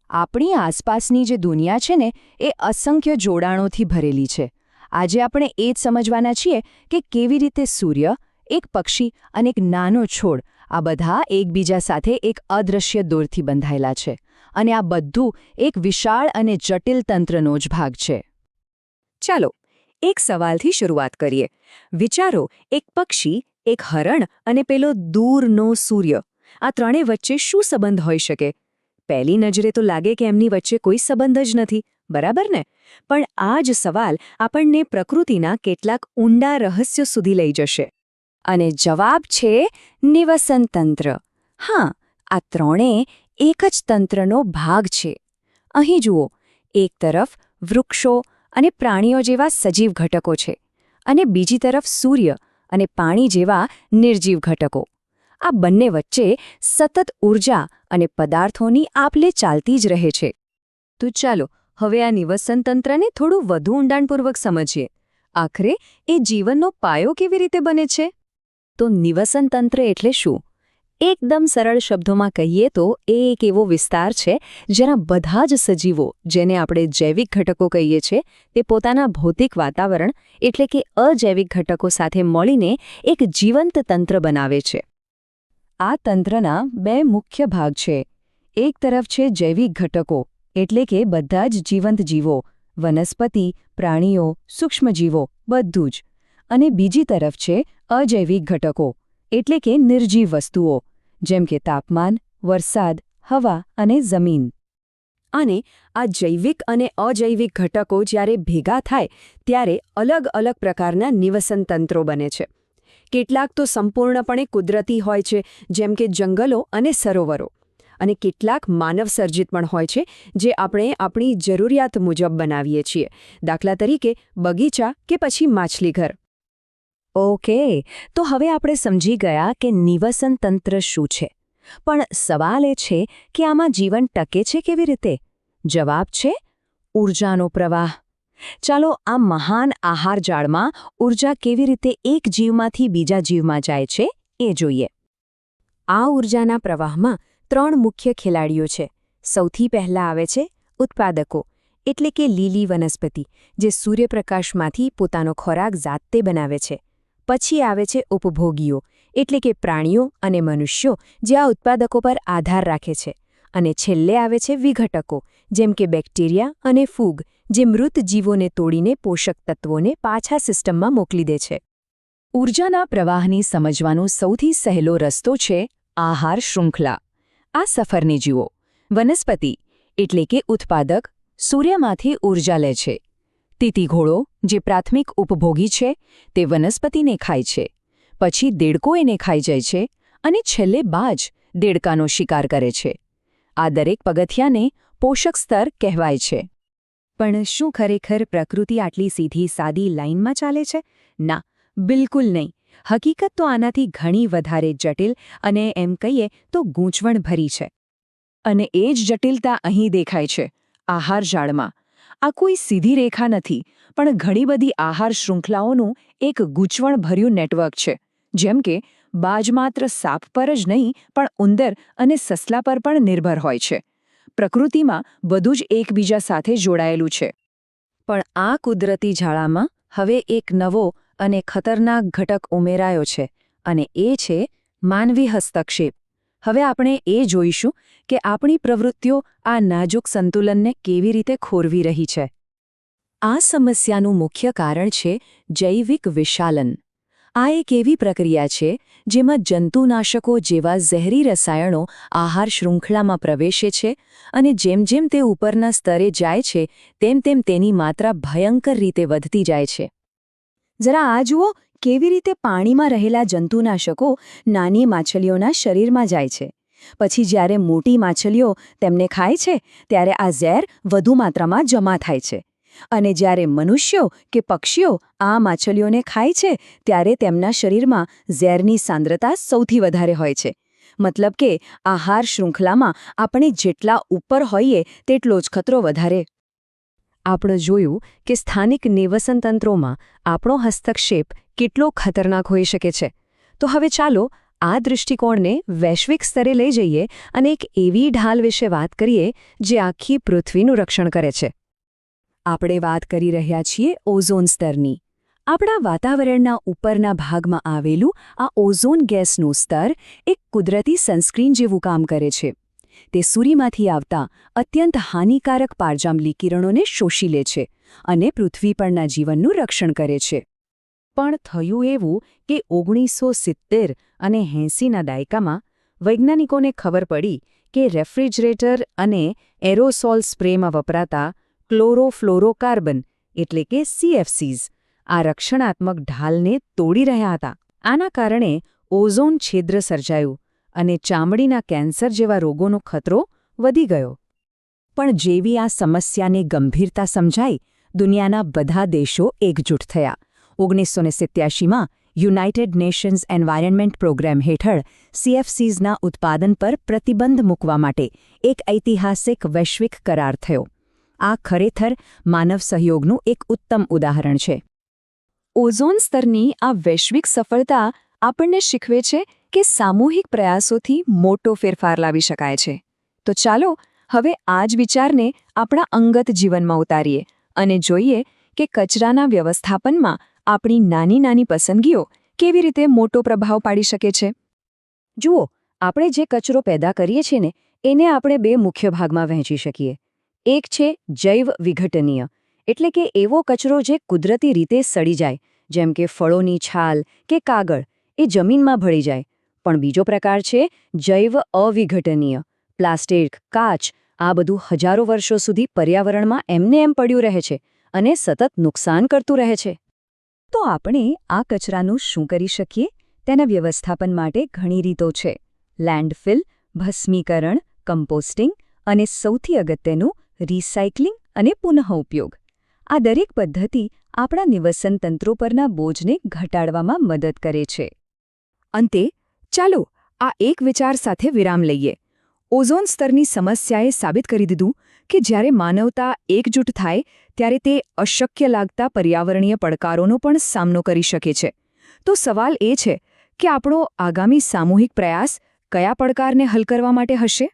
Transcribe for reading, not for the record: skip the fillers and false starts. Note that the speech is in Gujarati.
આપણી આસપાસની જે દુનિયા છે ને એ અસંખ્ય જોડાણોથી ભરેલી છે. આજે આપણે એ જ સમજવાના છીએ કે કેવી રીતે સૂર્ય, એક પક્ષી અને એક નાનો છોડ આ બધા એકબીજા સાથે એક અદૃશ્ય દોરથી બંધાયેલા છે અને આ બધું એક વિશાળ અને જટિલ તંત્રનો જ ભાગ છે. ચાલો એક સવાલથી શરૂઆત કરીએ. વિચારો, એક પક્ષી, એક હરણ અને પેલો દૂરનો સૂર્ય, આ ત્રણેય વચ્ચે શું સંબંધ હોઈ શકે? પહેલી નજરે તો લાગે કે એમની વચ્ચે કોઈ સંબંધ જ નથી, બરાબર ને? પણ આ જ સવાલ આપણને પ્રકૃતિના કેટલાક ઊંડા રહસ્યો સુધી લઈ જશે. અને જવાબ છે નિવસન તંત્ર. હા, આ ત્રણેય એક જ તંત્રનો ભાગ છે. અહીં જુઓ, એક તરફ વૃક્ષો અને પ્રાણીઓ જેવા સજીવ ઘટકો છે અને બીજી તરફ સૂર્ય અને પાણી જેવા નિર્જીવ ઘટકો. આ બંને વચ્ચે સતત ઊર્જા અને પદાર્થોની આપ-લે ચાલતી જ રહે છે. તો ચાલો હવે આ નિવસન તંત્રને થોડું વધુ ઊંડાણપૂર્વક સમજીએ. આખરે એ જીવનનો પાયો કેવી રીતે બને છે? તો નિવસન તંત્ર એટલે શું? એકદમ સરળ શબ્દોમાં કહીએ તો એ એક એવો વિસ્તાર છે જ્યાં બધા જ સજીવો, જેને આપણે જૈવિક ઘટકો કહીએ છીએ, તે પોતાના ભૌતિક વાતાવરણ એટલે કે અજૈવિક ઘટકો સાથે મળીને એક જીવંત તંત્ર બનાવે છે. આ તંત્રના બે મુખ્ય ભાગ છે. એક તરફ છે જૈવિક ઘટકો એટલે કે બધા જ જીવંત જીવો, વનસ્પતિ, પ્રાણીઓ, સૂક્ષ્મજીવો, બધું જ. અને બીજી તરફ છે અજૈવિક ઘટકો એટલે કે નિર્જીવ વસ્તુઓ, જેમ કે તાપમાન, વરસાદ, હવા અને જમીન. અને આ જૈવિક અને અજૈવિક ઘટકો જ્યારે ભેગા થાય ત્યારે અલગ અલગ પ્રકારના નિવસન તંત્રો બને છે. કેટલાક તો સંપૂર્ણપણે કુદરતી હોય છે, જેમ કે જંગલો અને સરોવરો, અને કેટલાક માનવસર્જિત પણ હોય છે, જે આપણે આપણી જરૂરિયાત મુજબ બનાવીએ છીએ. દાખલા તરીકે બગીચા કે પછી માછલીઘર. ઓકે, તો હવે આપણે સમજી ગયા કે નિવસન તંત્ર શું છે. પણ સવાલ એ છે કે આમાં જીવન ટકે છે કેવી રીતે? જવાબ છે ઊર્જાનો પ્રવાહ. ચાલો આ મહાન આહાર જાળમાં ઊર્જા કેવી રીતે એક જીવમાંથી બીજા જીવમાં જાય છે એ જોઈએ. આ ઊર્જાના પ્રવાહમાં ત્રણ મુખ્ય ખેલાડીઓ છે. સૌથી પહેલા આવે છે ઉત્પાદકો, એટલે કે લીલી વનસ્પતિ, જે સૂર્યપ્રકાશમાંથી પોતાનો ખોરાક જાતે બનાવે છે. પછી આવે છે ઉપભોગીઓ, એટલે કે પ્રાણીઓ અને મનુષ્યો, જે આ ઉત્પાદકો પર આધાર રાખે છે. અને છેલ્લે આવે છે વિઘટકો, જેમ કે બેક્ટેરિયા અને ફૂગ, જે મૃત જીવોને તોડીને પોષક તત્વોને પાછા સિસ્ટમમાં મોકલી દે છે. ઊર્જાના પ્રવાહને સમજવાનો સૌથી સહેલો રસ્તો છે આહાર શૃંખલા. આ સફરને જુઓ. વનસ્પતિ એટલે કે ઉત્પાદક સૂર્યમાંથી ઊર્જા લે છે. તીતીઘોડો, જે પ્રાથમિક ઉપભોગી છે, તે વનસ્પતિને ખાય છે. પછી દેડકો એને ખાઈ જાય છે અને છેલ્લે બાજ દેડકાનો શિકાર કરે છે. આ દરેક પગથિયાને પોષક સ્તર કહેવાય છે. પણ શું ખરેખર પ્રકૃતિ આટલી સીધી સાદી લાઇનમાં ચાલે છે? ના, બિલકુલ નહીં. હકીકત તો આનાથી ઘણી વધારે જટિલ અને એમ કહીએ તો ગૂંચવણભરી છે. અને એ જ જટિલતા અહીં દેખાય છે આહાર જાળમાં. આ કોઈ સીધી રેખા નથી, પણ ઘણી બધી આહાર શૃંખલાઓનું એક ગૂંચવણભર્યું નેટવર્ક છે. જેમ કે બાજ માત્ર સાપ પર જ નહીં, પણ ઉંદર અને સસલા પર પણ નિર્ભર હોય છે. પ્રકૃતિમાં બધું જ એકબીજા સાથે જોડાયેલું છે. પણ આ કુદરતી જાળામાં હવે એક નવો અને ખતરનાક ઘટક ઉમેરાયો છે, અને એ છે માનવી હસ્તક્ષેપ. હવે આપણે એ જોઈશું કે આપણી પ્રવૃત્તિઓ આ નાજુક સંતુલનને કેવી રીતે ખોરવી રહી છે. આ સમસ્યાનું મુખ્ય કારણ છે જૈવિક વિશાલન. આ એક એવી પ્રક્રિયા છે જેમાં જંતુનાશકો જેવા ઝેરી રસાયણો આહાર શૃંખલામાં પ્રવેશે છે, અને જેમ જેમ તે ઉપરના સ્તરે જાય છે તેમ તેમ તેની માત્રા ભયંકર રીતે વધતી જાય છે. જરા આ જુઓ, કેવી રીતે પાણીમાં રહેલા જંતુનાશકો નાની માછલીઓના શરીરમાં જાય છે. પછી જ્યારે મોટી માછલીઓ તેમને ખાય છે ત્યારે આ ઝેર વધુ માત્રામાં જમા થાય છે. અને જ્યારે મનુષ્યો કે પક્ષીઓ આ માછલીઓને ખાય છે ત્યારે તેમના શરીરમાં ઝેરની સાંદ્રતા સૌથી વધારે હોય છે. મતલબ કે આહાર શૃંખલામાં આપણે જેટલા ઉપર હોઈએ તેટલો જ ખતરો વધારે. આપણે જોયું કે સ્થાનિક નિવસન તંત્રોમાં આપણો હસ્તક્ષેપ કેટલો ખતરનાક હોઈ શકે છે. તો હવે ચાલો આ દૃષ્ટિકોણને વૈશ્વિક સ્તરે લઈ જઈએ અને એક એવી ઢાલ વિશે વાત કરીએ જે આખી પૃથ્વીનું રક્ષણ કરે છે. આપણે વાત કરી રહ્યા છીએ ઓઝોન સ્તરની. આપણા વાતાવરણના ઉપરના ભાગમાં આવેલું આ ઓઝોન ગેસનું સ્તર એક કુદરતી સનસ્ક્રીન જેવું કામ કરે છે. તે સૂર્યમાંથી આવતા અત્યંત હાનિકારક પારજાંબલી કિરણોને શોષી લે છે અને પૃથ્વી પરના જીવનનું રક્ષણ કરે છે. પણ થયું એવું કે 1970 અને 80ના દાયકામાં વૈજ્ઞાનિકોને ખબર પડી કે રેફ્રિજરેટર અને એરોસોલ સ્પ્રેમાં વપરાતા ક્લોરોફ્લોરોકાર્બન એટલે કે CFCs આ રક્ષણાત્મક ઢાલને તોડી રહ્યા હતા. આના કારણે ઓઝોન છિદ્ર સર્જાયું અને ચામડીના કેન્સર જેવા રોગોનો ખતરો વધી ગયો. પણ જેવી આ સમસ્યાની ગંભીરતા સમજાઈ, દુનિયાના બધા દેશો એકજૂટ થયા. 1987માં યુનાઇટેડ નેશન્સ એન્વાયરમેન્ટ પ્રોગ્રામ હેઠળ CFCsના ઉત્પાદન પર પ્રતિબંધ મૂકવા માટે એક ઐતિહાસિક વૈશ્વિક કરાર થયો. આ ખરેખર માનવ સહયોગનું એક ઉત્તમ ઉદાહરણ છે. ઓઝોન સ્તરની આ વૈશ્વિક સફળતા આપણને શીખવે છે કે સામૂહિક પ્રયાસોથી મોટો ફેરફાર લાવી શકાય છે. તો ચાલો હવે આ જ વિચારને આપણા અંગત જીવનમાં ઉતારીએ અને જોઈએ કે કચરાના વ્યવસ્થાપનમાં આપણી નાની નાની પસંદગીઓ કેવી રીતે મોટો પ્રભાવ પાડી શકે છે. જુઓ, આપણે જે કચરો પેદા કરીએ છીએ ને એને આપણે બે મુખ્ય ભાગમાં વહેંચી શકીએ. એક છે જૈવ વિઘટનીય, એટલે કે એવો કચરો જે કુદરતી રીતે સડી જાય, જેમ કે ફળોની છાલ કે કાગળ, એ જમીનમાં ભળી જાય. પણ બીજો પ્રકાર છે જૈવ અવિઘટનીય. પ્લાસ્ટિક, કાચ, આ બધું હજારો વર્ષો સુધી પર્યાવરણમાં એમને એમ પડ્યું રહે છે અને સતત નુકસાન કરતું રહે છે. તો આપણે આ કચરાનું શું કરી શકીએ? તેના વ્યવસ્થાપન માટે ઘણી રીતો છે. લેન્ડફિલ, ભસ્મીકરણ, કમ્પોસ્ટિંગ અને સૌથી અગત્યનું રિસાયકલિંગ અને પુનઃઉપયોગ. આ દરેક પદ્ધતિ આપણા નિવસન તંત્રો પરના બોજને ઘટાડવામાં મદદ કરે છે. અંતે ચાલો આ એક વિચાર સાથે વિરામ લઈએ. ઓઝોન સ્તરની સમસ્યાએ સાબિત કરી દીધું કે જ્યારે માનવતા એકજૂટ થાય ત્યારે તે અશક્ય લાગતા પર્યાવરણીય પડકારોનો પણ સામનો કરી શકે છે. તો સવાલ એ છે કે આપણો આગામી સામૂહિક પ્રયાસ કયા પડકારને હલ કરવા માટે હશે?